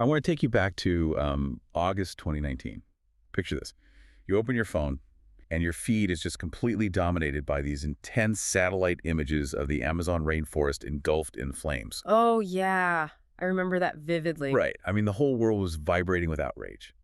I want to take you back to August 2019. Picture this. You open your phone, and your feed is just completely dominated by these intense satellite images of the Amazon rainforest engulfed in flames. Oh, yeah. I remember that vividly. Right. I mean, the whole world was vibrating with outrage.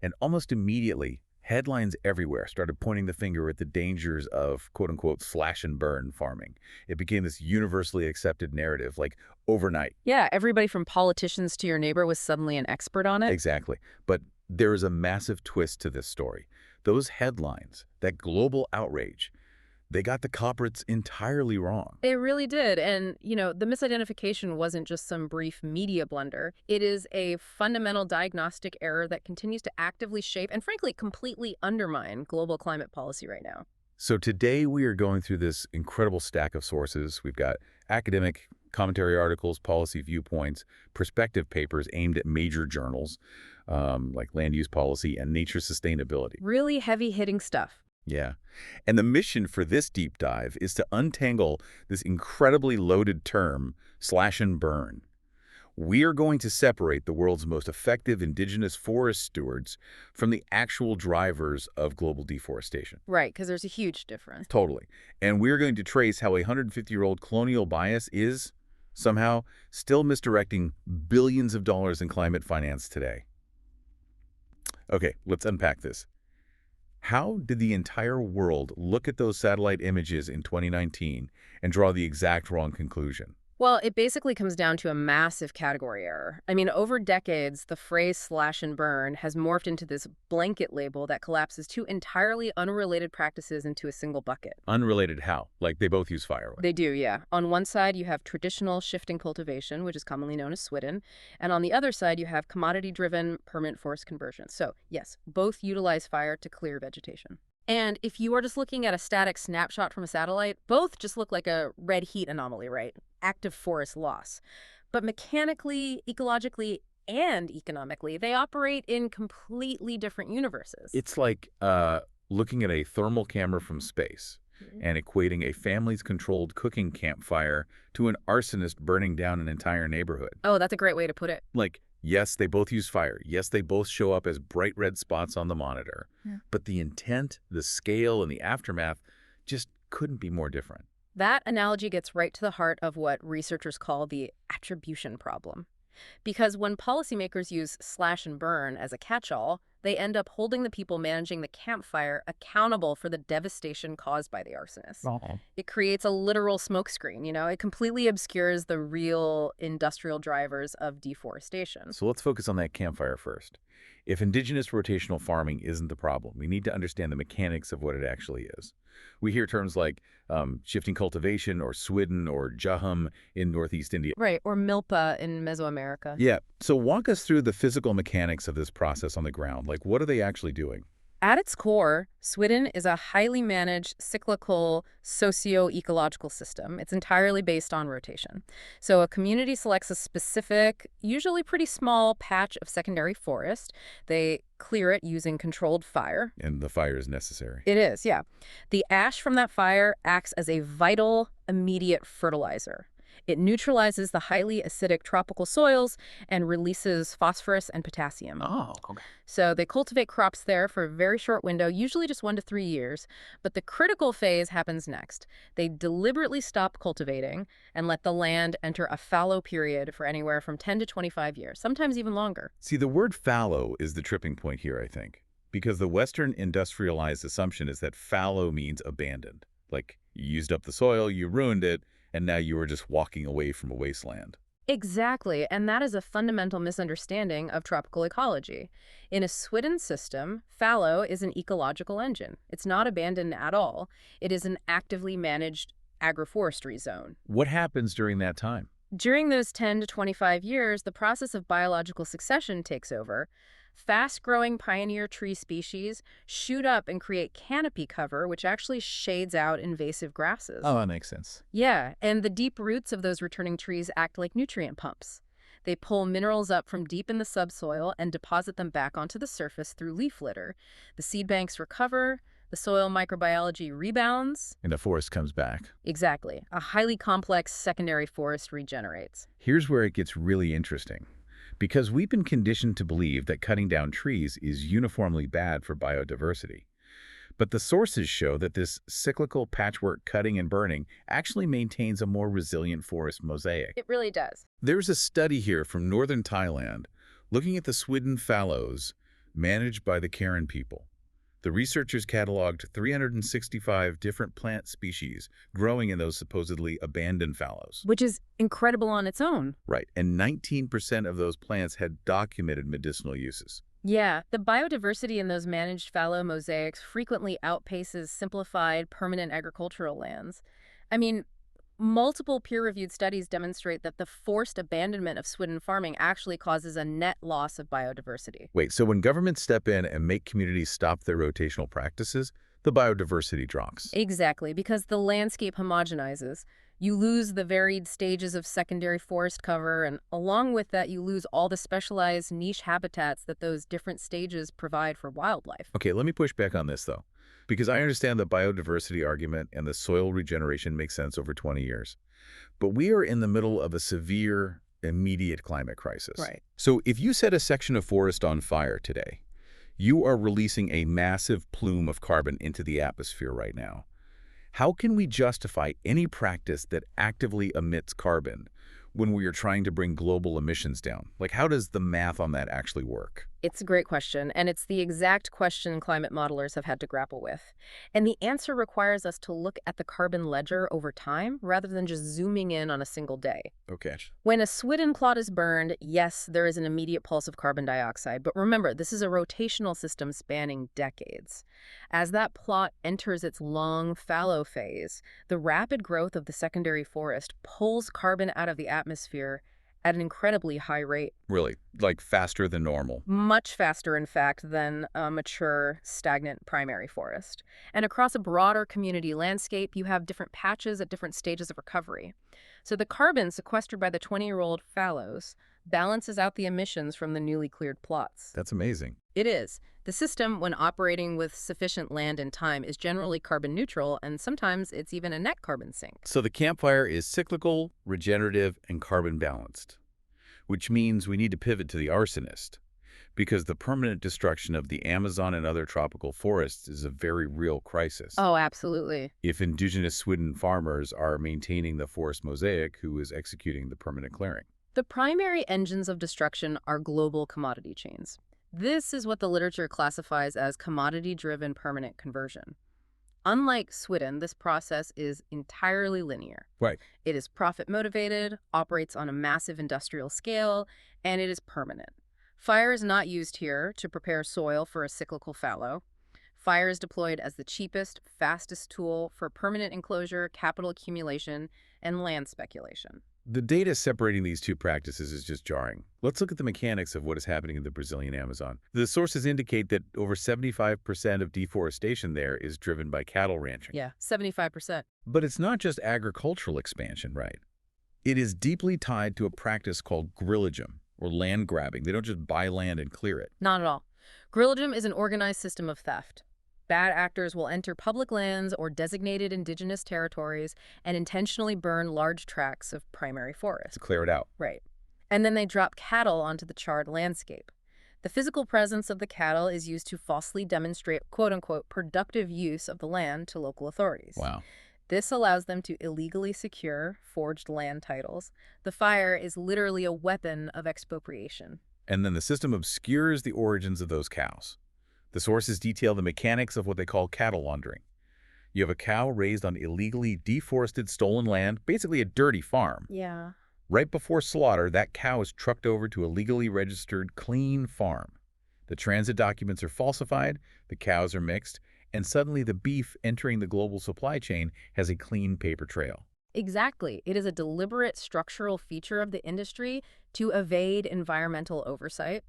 And almost immediately, headlines everywhere started pointing the finger at the dangers of quote-unquote slash and burn farming. It became this universally accepted narrative, like overnight. Yeah, everybody from politicians to your neighbor was suddenly an expert on it. Exactly. But there is a massive twist to this story. Those headlines, that global outrage, they got the culprits entirely wrong. It really did. And, the misidentification wasn't just some brief media blunder. It is a fundamental diagnostic error that continues to actively shape and, frankly, completely undermine global climate policy right now. So today we are going through this incredible stack of sources. We've got academic commentary articles, policy viewpoints, perspective papers aimed at major journals like Land Use Policy and Nature Sustainability. Really heavy-hitting stuff. Yeah. And the mission for this deep dive is to untangle this incredibly loaded term, slash and burn. We are going to separate the world's most effective indigenous forest stewards from the actual drivers of global deforestation. Right, because there's a huge difference. Totally. And we're going to trace how a 150-year-old colonial bias is, somehow, still misdirecting billions of dollars in climate finance today. Okay, let's unpack this. How did the entire world look at those satellite images in 2019 and draw the exact wrong conclusion? Well, it basically comes down to a massive category error. I mean, over decades, the phrase slash and burn has morphed into this blanket label that collapses two entirely unrelated practices into a single bucket. Unrelated how? Like they both use fire. They do, yeah. On one side, you have traditional shifting cultivation, which is commonly known as swidden. And on the other side, you have commodity-driven permanent forest conversion. So, yes, both utilize fire to clear vegetation. And if you are just looking at a static snapshot from a satellite, both just look like a red heat anomaly, right? Active forest loss. But mechanically, ecologically, and economically, they operate in completely different universes. It's like looking at a thermal camera from space and equating a family's controlled cooking campfire to an arsonist burning down an entire neighborhood. Oh, that's a great way to put it. Like, yes, they both use fire. Yes, they both show up as bright red spots on the monitor. Yeah. But the intent, the scale, and the aftermath just couldn't be more different. That analogy gets right to the heart of what researchers call the attribution problem. Because when policymakers use slash and burn as a catch-all, they end up holding the people managing the campfire accountable for the devastation caused by the arsonist. It creates a literal smokescreen, It completely obscures the real industrial drivers of deforestation. So let's focus on that campfire first. If indigenous rotational farming isn't the problem, we need to understand the mechanics of what it actually is. We hear terms like shifting cultivation or swidden or jahum in Northeast India. Right, or milpa in Mesoamerica. Yeah. So walk us through the physical mechanics of this process on the ground. Like, what are they actually doing? At its core, swidden is a highly managed, cyclical, socio-ecological system. It's entirely based on rotation. So a community selects a specific, usually pretty small patch of secondary forest. They clear it using controlled fire. And the fire is necessary. It is, yeah. The ash from that fire acts as a vital, immediate fertilizer. It neutralizes the highly acidic tropical soils and releases phosphorus and potassium. Oh, okay. So they cultivate crops there for a very short window, usually just 1 to 3 years. But the critical phase happens next. They deliberately stop cultivating and let the land enter a fallow period for anywhere from 10 to 25 years, sometimes even longer. See, the word fallow is the tripping point here, I think, because the Western industrialized assumption is that fallow means abandoned. Like, you used up the soil, you ruined it, and now you are just walking away from a wasteland. Exactly, and that is a fundamental misunderstanding of tropical ecology. In a swidden system, fallow is an ecological engine. It's not abandoned at all. It is an actively managed agroforestry zone. What happens during that time? During those 10 to 25 years, the process of biological succession takes over. Fast-growing pioneer tree species shoot up and create canopy cover, which actually shades out invasive grasses. Oh, that makes sense. Yeah, and the deep roots of those returning trees act like nutrient pumps. They pull minerals up from deep in the subsoil and deposit them back onto the surface through leaf litter. The seed banks recover, the soil microbiology rebounds. And the forest comes back. Exactly. A highly complex secondary forest regenerates. Here's where it gets really interesting. because we've been conditioned to believe that cutting down trees is uniformly bad for biodiversity. But the sources show that this cyclical patchwork cutting and burning actually maintains a more resilient forest mosaic. It really does. There's a study here from northern Thailand looking at the Swidden fallows managed by the Karen people. The researchers cataloged 365 different plant species growing in those supposedly abandoned fallows. Which is incredible on its own. Right, and 19% of those plants had documented medicinal uses. Yeah, the biodiversity in those managed fallow mosaics frequently outpaces simplified permanent agricultural lands. I mean, multiple peer-reviewed studies demonstrate that the forced abandonment of swidden farming actually causes a net loss of biodiversity. Wait, so when governments step in and make communities stop their rotational practices, the biodiversity drops. Exactly, because the landscape homogenizes. You lose the varied stages of secondary forest cover, and along with that, you lose all the specialized niche habitats that those different stages provide for wildlife. Okay, let me push back on this, though, because I understand the biodiversity argument and the soil regeneration makes sense over 20 years. But we are in the middle of a severe, immediate climate crisis. Right. So if you set a section of forest on fire today, you are releasing a massive plume of carbon into the atmosphere right now. How can we justify any practice that actively emits carbon when we are trying to bring global emissions down? Like, how does the math on that actually work? It's a great question, and it's the exact question climate modelers have had to grapple with. And the answer requires us to look at the carbon ledger over time rather than just zooming in on a single day. Okay. When a swidden plot is burned, yes, there is an immediate pulse of carbon dioxide, but remember, this is a rotational system spanning decades. As that plot enters its long fallow phase, the rapid growth of the secondary forest pulls carbon out of the atmosphere at an incredibly high rate. Really? Like faster than normal? Much faster, in fact, than a mature, stagnant primary forest. And across a broader community landscape, you have different patches at different stages of recovery. So the carbon sequestered by the 20-year-old fallows balances out the emissions from the newly cleared plots. That's amazing. It is. The system, when operating with sufficient land and time, is generally carbon neutral, and sometimes it's even a net carbon sink. So the campfire is cyclical, regenerative, and carbon balanced, which means we need to pivot to the arsonist, because the permanent destruction of the Amazon and other tropical forests is a very real crisis. Oh, absolutely. If indigenous Swidden farmers are maintaining the forest mosaic, who is executing the permanent clearing? The primary engines of destruction are global commodity chains. This is what the literature classifies as commodity-driven permanent conversion. Unlike Swidden, this process is entirely linear. Right. It is profit-motivated, operates on a massive industrial scale, and it is permanent. Fire is not used here to prepare soil for a cyclical fallow. Fire is deployed as the cheapest, fastest tool for permanent enclosure, capital accumulation, and land speculation. The data separating these two practices is just jarring. Let's look at the mechanics of what is happening in the Brazilian Amazon. The sources indicate that over 75% of deforestation there is driven by cattle ranching. Yeah, 75%. But it's not just agricultural expansion, right? It is deeply tied to a practice called grillagem, or land grabbing. They don't just buy land and clear it. Not at all. Grillagem is an organized system of theft. Bad actors will enter public lands or designated indigenous territories and intentionally burn large tracts of primary forest. To clear it out. Right. And then they drop cattle onto the charred landscape. The physical presence of the cattle is used to falsely demonstrate quote-unquote productive use of the land to local authorities. Wow. This allows them to illegally secure forged land titles. The fire is literally a weapon of expropriation. And then the system obscures the origins of those cows. The sources detail the mechanics of what they call cattle laundering. You have a cow raised on illegally deforested stolen land, basically a dirty farm. Yeah. Right before slaughter, that cow is trucked over to a legally registered clean farm. The transit documents are falsified, the cows are mixed, and suddenly the beef entering the global supply chain has a clean paper trail. Exactly. It is a deliberate structural feature of the industry to evade environmental oversight.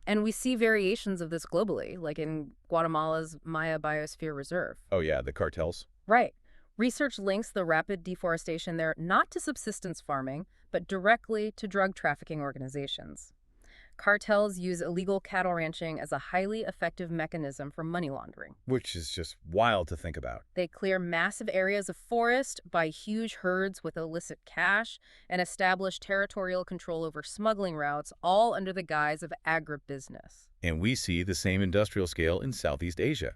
And we see variations of this globally, like in Guatemala's Maya Biosphere Reserve. Oh yeah, the cartels? Right. Research links the rapid deforestation there not to subsistence farming, but directly to drug trafficking organizations. Cartels use illegal cattle ranching as a highly effective mechanism for money laundering. Which is just wild to think about. They clear massive areas of forest, buy huge herds with illicit cash, and establish territorial control over smuggling routes, all under the guise of agribusiness. And we see the same industrial scale in Southeast Asia.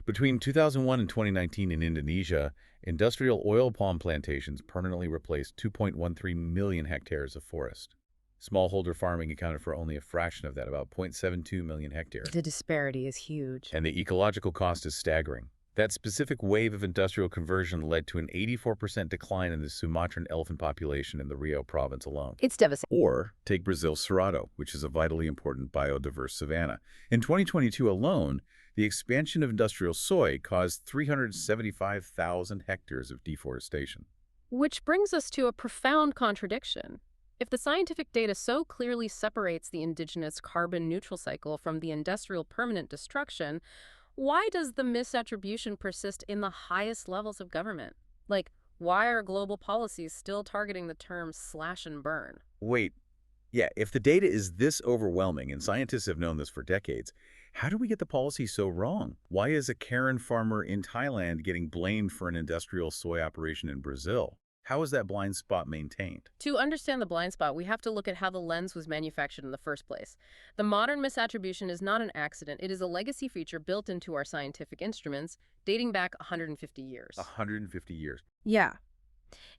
Between 2001 and 2019 in Indonesia, industrial oil palm plantations permanently replaced 2.13 million hectares of forest. Smallholder farming accounted for only a fraction of that, about 0.72 million hectares. The disparity is huge. And the ecological cost is staggering. That specific wave of industrial conversion led to an 84% decline in the Sumatran elephant population in the Rio province alone. It's devastating. Or take Brazil's Cerrado, which is a vitally important biodiverse savanna. In 2022 alone, the expansion of industrial soy caused 375,000 hectares of deforestation. Which brings us to a profound contradiction. If the scientific data so clearly separates the indigenous carbon neutral cycle from the industrial permanent destruction, why does the misattribution persist in the highest levels of government? Like, why are global policies still targeting the term slash and burn? Wait, yeah, if the data is this overwhelming, and scientists have known this for decades, how do we get the policy so wrong? Why is a Karen farmer in Thailand getting blamed for an industrial soy operation in Brazil? How is that blind spot maintained? To understand the blind spot, we have to look at how the lens was manufactured in the first place. The modern misattribution is not an accident. It is a legacy feature built into our scientific instruments dating back 150 years. 150 years. Yeah.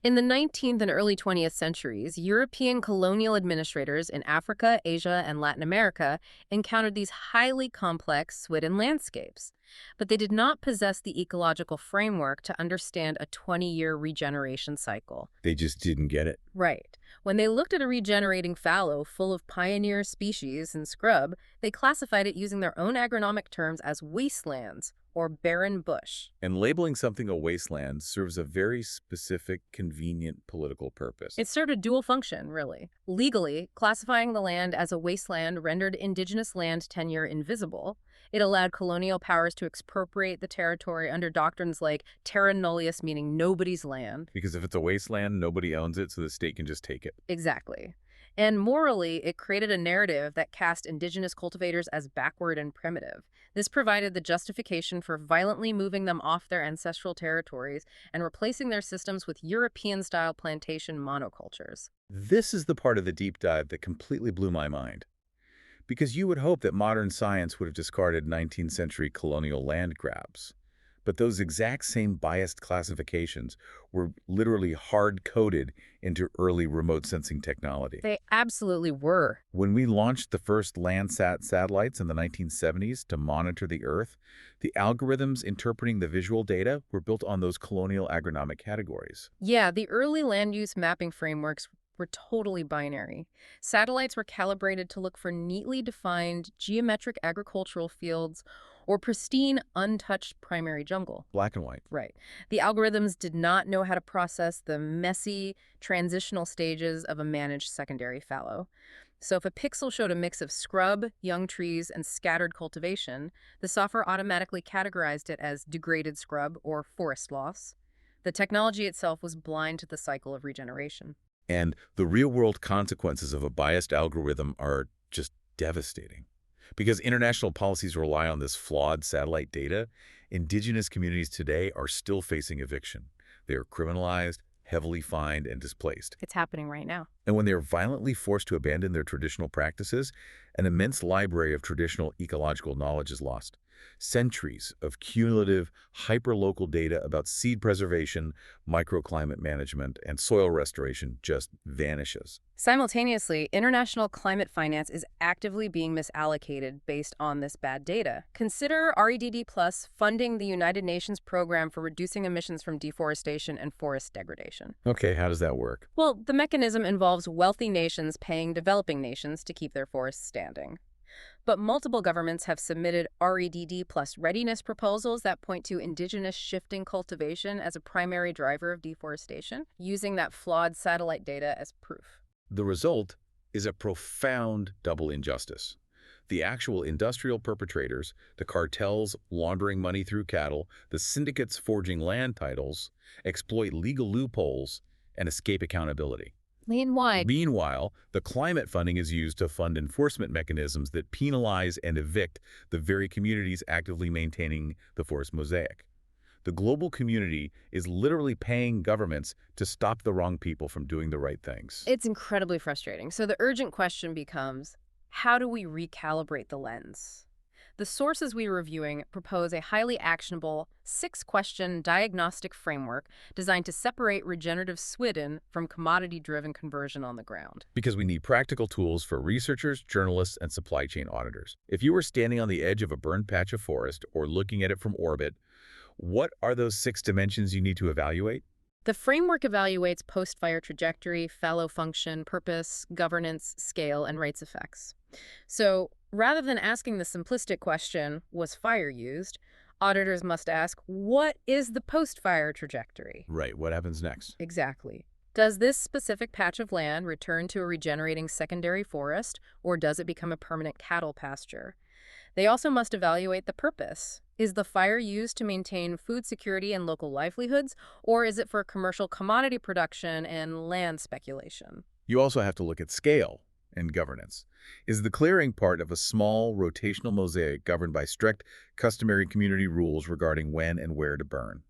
In the 19th and early 20th centuries, European colonial administrators in Africa, Asia, and Latin America encountered these highly complex swidden landscapes. But they did not possess the ecological framework to understand a 20-year regeneration cycle. They just didn't get it. Right. When they looked at a regenerating fallow full of pioneer species and scrub, they classified it using their own agronomic terms as wastelands or barren bush. And labeling something a wasteland serves a very specific, convenient political purpose. It served a dual function, really. Legally, classifying the land as a wasteland rendered indigenous land tenure invisible. It allowed colonial powers to expropriate the territory under doctrines like terra nullius, meaning nobody's land. Because if it's a wasteland, nobody owns it, so the state can just take it. Exactly. And morally, it created a narrative that cast indigenous cultivators as backward and primitive. This provided the justification for violently moving them off their ancestral territories and replacing their systems with European-style plantation monocultures. This is the part of the deep dive that completely blew my mind. Because you would hope that modern science would have discarded 19th century colonial land grabs. But those exact same biased classifications were literally hard-coded into early remote sensing technology. They absolutely were. When we launched the first Landsat satellites in the 1970s to monitor the Earth, the algorithms interpreting the visual data were built on those colonial agronomic categories. Yeah, the early land use mapping frameworks were totally binary. Satellites were calibrated to look for neatly defined geometric agricultural fields or pristine, untouched primary jungle. Black and white. Right. The algorithms did not know how to process the messy, transitional stages of a managed secondary fallow. So if a pixel showed a mix of scrub, young trees, and scattered cultivation, the software automatically categorized it as degraded scrub or forest loss. The technology itself was blind to the cycle of regeneration. And the real-world consequences of a biased algorithm are just devastating. Because international policies rely on this flawed satellite data, indigenous communities today are still facing eviction. They are criminalized, heavily fined, and displaced. It's happening right now. And when they are violently forced to abandon their traditional practices, an immense library of traditional ecological knowledge is lost. Centuries of cumulative, hyperlocal data about seed preservation, microclimate management, and soil restoration just vanishes. Simultaneously, international climate finance is actively being misallocated based on this bad data. Consider REDD Plus funding the United Nations program for reducing emissions from deforestation and forest degradation. Okay, how does that work? Well, the mechanism involves wealthy nations paying developing nations to keep their forests standing. But multiple governments have submitted REDD plus readiness proposals that point to indigenous shifting cultivation as a primary driver of deforestation, using that flawed satellite data as proof. The result is a profound double injustice. The actual industrial perpetrators, the cartels laundering money through cattle, the syndicates forging land titles, exploit legal loopholes and escape accountability. Meanwhile, Meanwhile, the climate funding is used to fund enforcement mechanisms that penalize and evict the very communities actively maintaining the forest mosaic. The global community is literally paying governments to stop the wrong people from doing the right things. it's incredibly frustrating. So the urgent question becomes, how do we recalibrate the lens? The sources we are reviewing propose a highly actionable, six-question diagnostic framework designed to separate regenerative Swidden from commodity-driven conversion on the ground. Because we need practical tools for researchers, journalists, and supply chain auditors. If you were standing on the edge of a burned patch of forest or looking at it from orbit, what are those 6 dimensions you need to evaluate? The framework evaluates post-fire trajectory, fallow function, purpose, governance, scale, and rates effects. So rather than asking the simplistic question, was fire used, auditors must ask, what is the post-fire trajectory? Right, what happens next? Exactly. Does this specific patch of land return to a regenerating secondary forest, or does it become a permanent cattle pasture? They also must evaluate the purpose. Is the fire used to maintain food security and local livelihoods, or is it for commercial commodity production and land speculation? You also have to look at scale and governance. Is the clearing part of a small, rotational mosaic governed by strict, customary community rules regarding when and where to burn?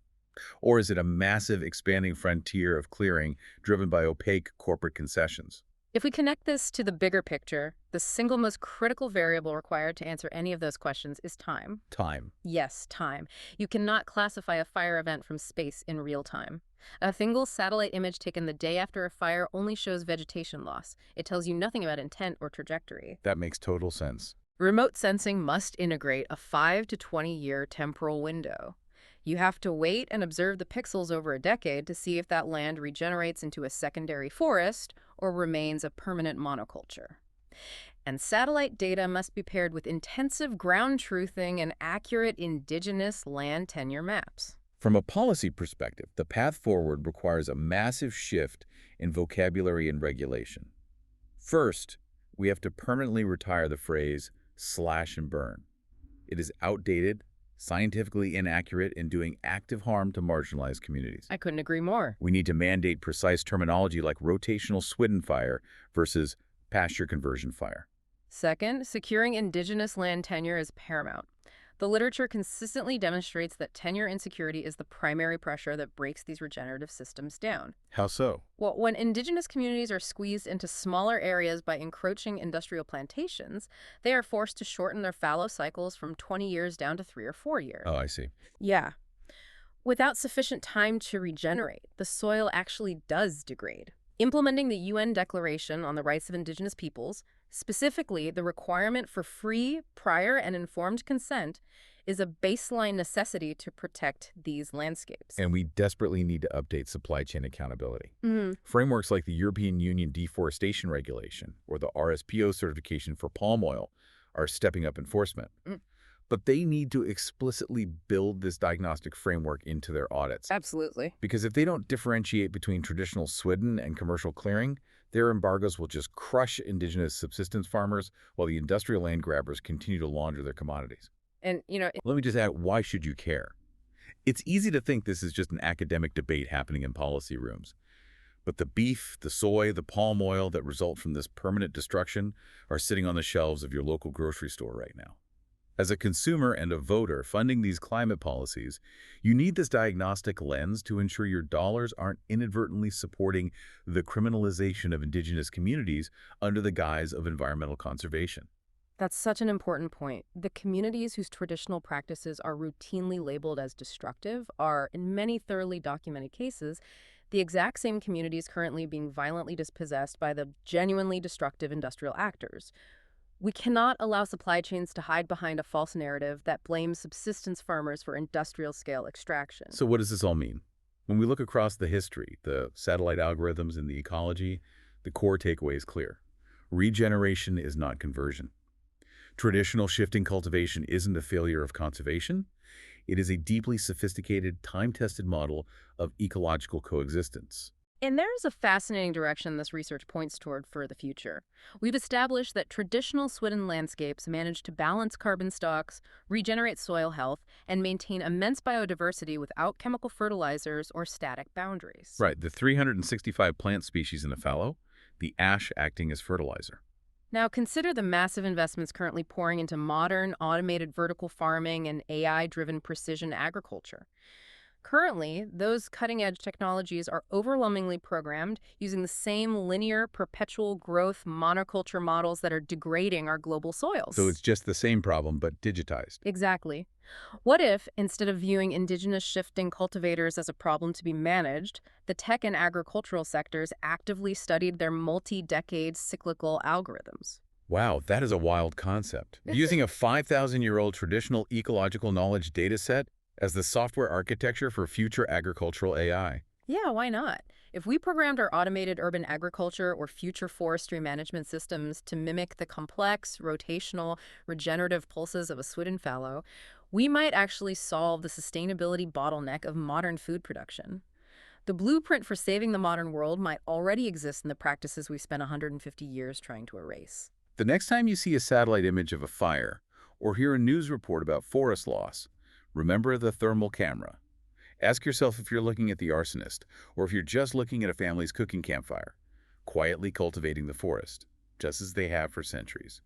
Or is it a massive, expanding frontier of clearing driven by opaque corporate concessions? If we connect this to the bigger picture, the single most critical variable required to answer any of those questions is time. Time. Yes, time. You cannot classify a fire event from space in real time. A single satellite image taken the day after a fire only shows vegetation loss. It tells you nothing about intent or trajectory. That makes total sense. Remote sensing must integrate a 5 to 20-year temporal window. You have to wait and observe the pixels over a decade to see if that land regenerates into a secondary forest or remains a permanent monoculture. And satellite data must be paired with intensive ground truthing and accurate indigenous land tenure maps. From a policy perspective, the path forward requires a massive shift in vocabulary and regulation. First, we have to permanently retire the phrase slash and burn. It is outdated, scientifically inaccurate, and doing active harm to marginalized communities. I couldn't agree more. We need to mandate precise terminology like rotational Swidden fire versus pasture conversion fire. Second, securing indigenous land tenure is paramount. The literature consistently demonstrates that tenure insecurity is the primary pressure that breaks these regenerative systems down. How so? Well, when indigenous communities are squeezed into smaller areas by encroaching industrial plantations, they are forced to shorten their fallow cycles from 20 years down to 3 or 4 years. Oh, I see. Yeah. Without sufficient time to regenerate, the soil actually does degrade. Implementing the UN Declaration on the Rights of Indigenous Peoples, specifically the requirement for free, prior, and informed consent, is a baseline necessity to protect these landscapes. And we desperately need to update supply chain accountability. Mhm. Frameworks like the European Union Deforestation Regulation or the RSPO certification for palm oil are stepping up enforcement. Mm. But they need to explicitly build this diagnostic framework into their audits. Absolutely. Because if they don't differentiate between traditional Swidden and commercial clearing, their embargoes will just crush indigenous subsistence farmers while the industrial land grabbers continue to launder their commodities. And, Let me just add, why should you care? It's easy to think this is just an academic debate happening in policy rooms. But the beef, the soy, the palm oil that result from this permanent destruction are sitting on the shelves of your local grocery store right now. As a consumer and a voter funding these climate policies, you need this diagnostic lens to ensure your dollars aren't inadvertently supporting the criminalization of indigenous communities under the guise of environmental conservation. That's such an important point. The communities whose traditional practices are routinely labeled as destructive are, in many thoroughly documented cases, the exact same communities currently being violently dispossessed by the genuinely destructive industrial actors. We cannot allow supply chains to hide behind a false narrative that blames subsistence farmers for industrial-scale extraction. So what does this all mean? When we look across the history, the satellite algorithms and the ecology, the core takeaway is clear. Regeneration is not conversion. Traditional shifting cultivation isn't a failure of conservation. It is a deeply sophisticated, time-tested model of ecological coexistence. And there's a fascinating direction this research points toward for the future. We've established that traditional Swidden landscapes manage to balance carbon stocks, regenerate soil health, and maintain immense biodiversity without chemical fertilizers or static boundaries. Right, the 365 plant species in a fallow, the ash acting as fertilizer. Now, consider the massive investments currently pouring into modern, automated vertical farming and AI-driven precision agriculture. Currently, those cutting-edge technologies are overwhelmingly programmed using the same linear, perpetual growth monoculture models that are degrading our global So it's soils. just the same problem, but digitized. Exactly. What if, instead of viewing indigenous shifting cultivators as a problem to be managed, the tech and agricultural sectors actively studied their multi-decade cyclical algorithms? Wow, that is a wild concept. Using a 5,000-year-old traditional ecological knowledge data set as the software architecture for future agricultural AI. Yeah, why not? If we programmed our automated urban agriculture or future forestry management systems to mimic the complex, rotational, regenerative pulses of a swidden fallow, we might actually solve the sustainability bottleneck of modern food production. The blueprint for saving the modern world might already exist in the practices we spent 150 years trying to erase. The next time you see a satellite image of a fire or hear a news report about forest loss, remember the thermal camera. Ask yourself if you're looking at the arsonist or if you're just looking at a family's cooking campfire, quietly cultivating the forest, just as they have for centuries.